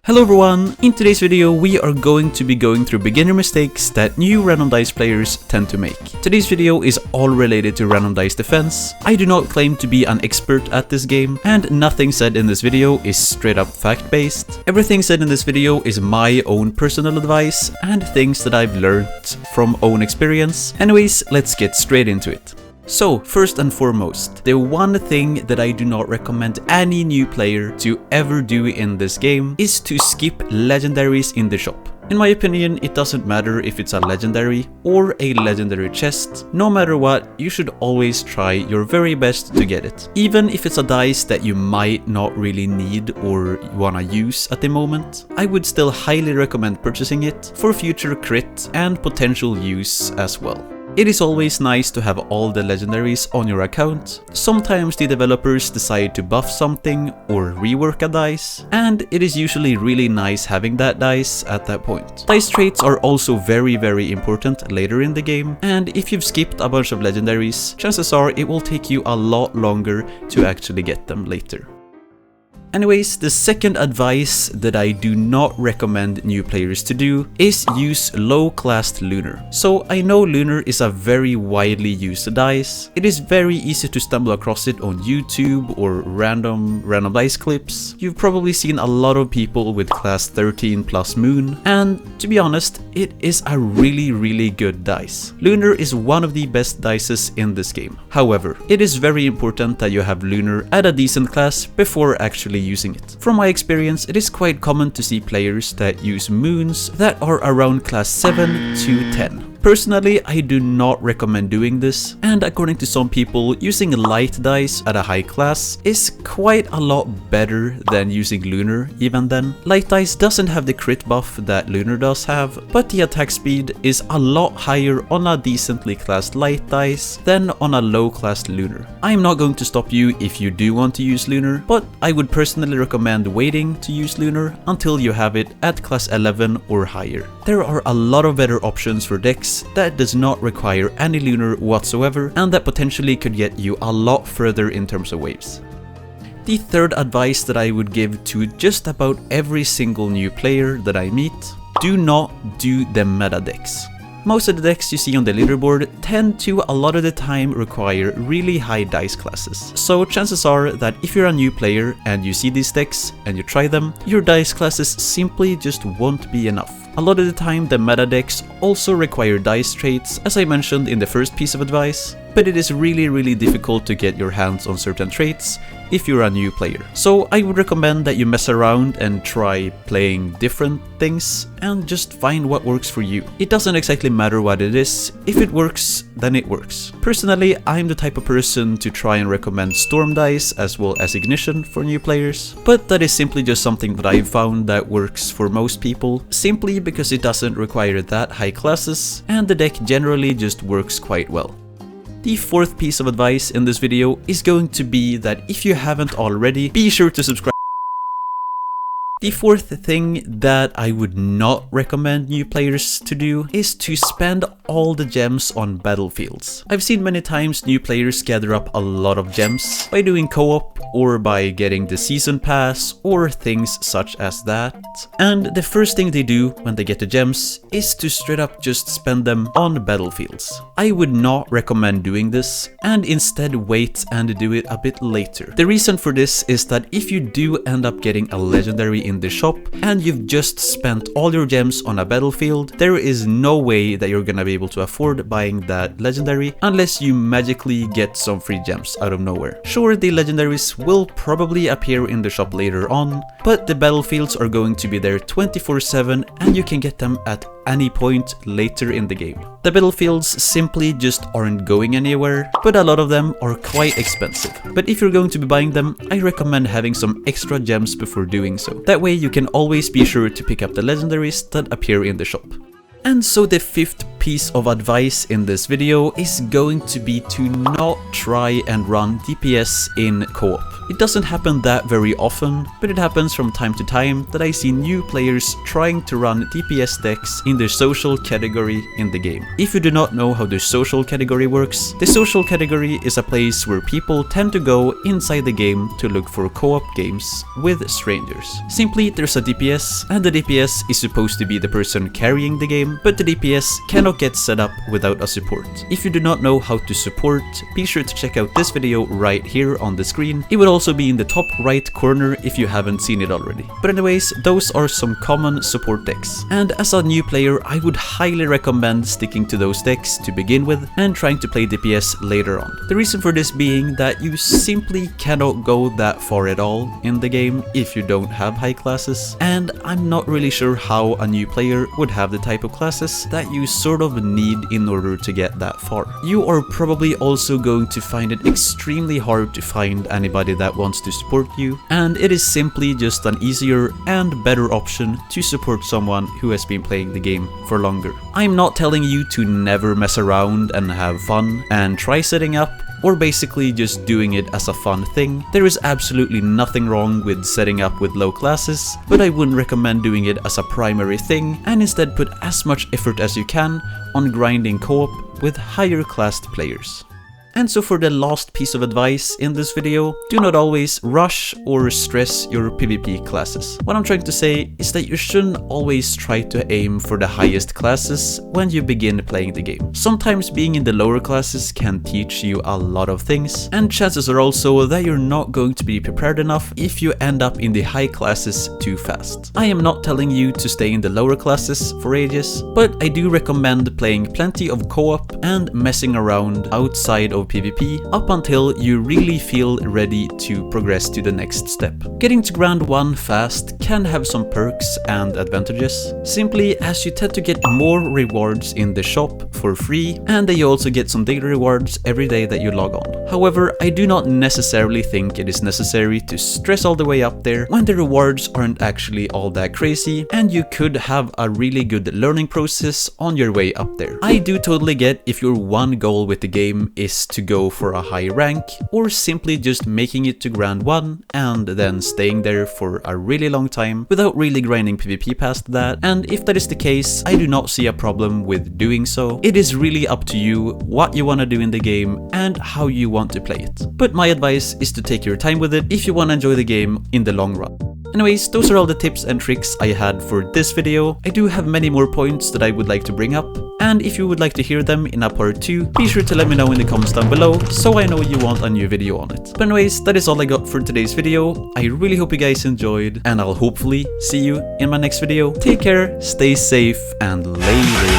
Hello everyone, in today's video we are going to be going through beginner mistakes that new random dice players tend to make. Today's video is all related to random dice defense. I do not claim to be an expert at this game, and nothing said in this video is straight up fact based. Everything said in this video is my own personal advice and things that I've learned from own experience. Anyways, let's get straight into it. So, first and foremost, the one thing that I do not recommend any new player to ever do in this game is to skip legendaries in the shop. In my opinion, it doesn't matter if it's a legendary or a legendary chest. No matter what, you should always try your very best to get it. Even if it's a dice that you might not really need or wanna use at the moment, I would still highly recommend purchasing it for future crit and potential use as well. It is always nice to have all the legendaries on your account. Sometimes the developers decide to buff something or rework a dice, and it is usually really nice having that dice at that point. Dice traits are also very important later in the game, and if you've skipped a bunch of legendaries, chances are it will take you a lot longer to actually get them later. Anyways, the second advice that I do not recommend new players to do is use low-classed lunar. So I know lunar is a very widely used dice. It is very easy to stumble across it on YouTube or random dice clips. You've probably seen a lot of people with class 13 plus moon, and to be honest, it is a really good dice. Lunar is one of the best dices in this game. However, it is very important that you have lunar at a decent class before actually using it. From my experience, it is quite common to see players that use moons that are around class 7 to 10. Personally, I do not recommend doing this, and according to some people, using light dice at a high class is quite a lot better than using lunar even then. Light dice doesn't have the crit buff that lunar does have, but the attack speed is a lot higher on a decently classed light dice than on a low classed lunar. I am not going to stop you if you do want to use lunar, but I would personally recommend waiting to use lunar until you have it at class 11 or higher. There are a lot of better options for decks that does not require any lunar whatsoever, and that potentially could get you a lot further in terms of waves. The third advice that I would give to just about every single new player that I meet: do not do the meta decks. Most of the decks you see on the leaderboard tend to a lot of the time require really high dice classes. So chances are that if you're a new player and you see these decks and you try them, your dice classes simply just won't be enough. A lot of the time the meta decks also require dice traits, as I mentioned in the first piece of advice, but it is really difficult to get your hands on certain traits if you're a new player. So I would recommend that you mess around and try playing different things and just find what works for you. It doesn't exactly matter what it is. If it works, then it works. Personally, I'm the type of person to try and recommend storm dice as well as ignition for new players, but that is simply just something that I've found that works for most people, simply because it doesn't require that high classes and the deck generally just works quite well. The fourth piece of advice in this video is going to be that if you haven't already, be sure to subscribe. The fourth thing that I would not recommend new players to do is to spend all the gems on battlefields. I've seen many times new players gather up a lot of gems by doing co-op or by getting the season pass or things such as that. And the first thing they do when they get the gems is to straight up just spend them on battlefields. I would not recommend doing this, and instead wait and do it a bit later. The reason for this is that if you do end up getting a legendary in the shop and you've just spent all your gems on a battlefield, there is no way that you're gonna be able to afford buying that legendary unless you magically get some free gems out of nowhere. Sure, the legendaries will probably appear in the shop later on, but the battlefields are going to be there 24/7 and you can get them at any point later in the game. The battlefields simply just aren't going anywhere, but a lot of them are quite expensive. But if you're going to be buying them, I recommend having some extra gems before doing so. That way you can always be sure to pick up the legendaries that appear in the shop. And so the fifth piece of advice in this video is going to be to not try and run DPS in co-op. It doesn't happen that very often, but it happens from time to time that I see new players trying to run DPS decks in their social category in the game. If you do not know how the social category works, the social category is a place where people tend to go inside the game to look for co-op games with strangers. Simply, there's a DPS, and the DPS is supposed to be the person carrying the game, but the DPS cannot get set up without a support. If you do not know how to support, be sure to check out this video right here on the screen. It will also be in the top right corner if you haven't seen it already. But anyways, those are some common support decks. And as a new player, I would highly recommend sticking to those decks to begin with and trying to play DPS later on. The reason for this being that you simply cannot go that far at all in the game if you don't have high classes, and I'm not really sure how a new player would have the type of classes that you sort of need in order to get that far. You are probably also going to find it extremely hard to find anybody that wants to support you, and it is simply just an easier and better option to support someone who has been playing the game for longer. I'm not telling you to never mess around and have fun and try setting up, or basically just doing it as a fun thing. There is absolutely nothing wrong with setting up with low classes, but I wouldn't recommend doing it as a primary thing, and instead put as much effort as you can on grinding co-op with higher classed players. And so for the last piece of advice in this video, do not always rush or stress your PvP classes. What I'm trying to say is that you shouldn't always try to aim for the highest classes when you begin playing the game. Sometimes being in the lower classes can teach you a lot of things, and chances are also that you're not going to be prepared enough if you end up in the high classes too fast. I am not telling you to stay in the lower classes for ages, but I do recommend playing plenty of co-op and messing around outside of PvP up until you really feel ready to progress to the next step. Getting to Grand 1 fast can have some perks and advantages, simply as you tend to get more rewards in the shop for free, and that you also get some daily rewards every day that you log on. However, I do not necessarily think it is necessary to stress all the way up there when the rewards aren't actually all that crazy, and you could have a really good learning process on your way up there. I do totally get if your one goal with the game is to go for a high rank, or simply just making it to Grand 1 and then staying there for a really long time without really grinding PvP past that, and if that is the case, I do not see a problem with doing so. It is really up to you what you want to do in the game and how you want to play it. But my advice is to take your time with it if you want to enjoy the game in the long run. Anyways, those are all the tips and tricks I had for this video. I do have many more points that I would like to bring up, and if you would like to hear them in a part 2, be sure to let me know in the comments down below so I know you want a new video on it. But anyways, that is all I got for today's video. I really hope you guys enjoyed, and I'll hopefully see you in my next video. Take care, stay safe, and later.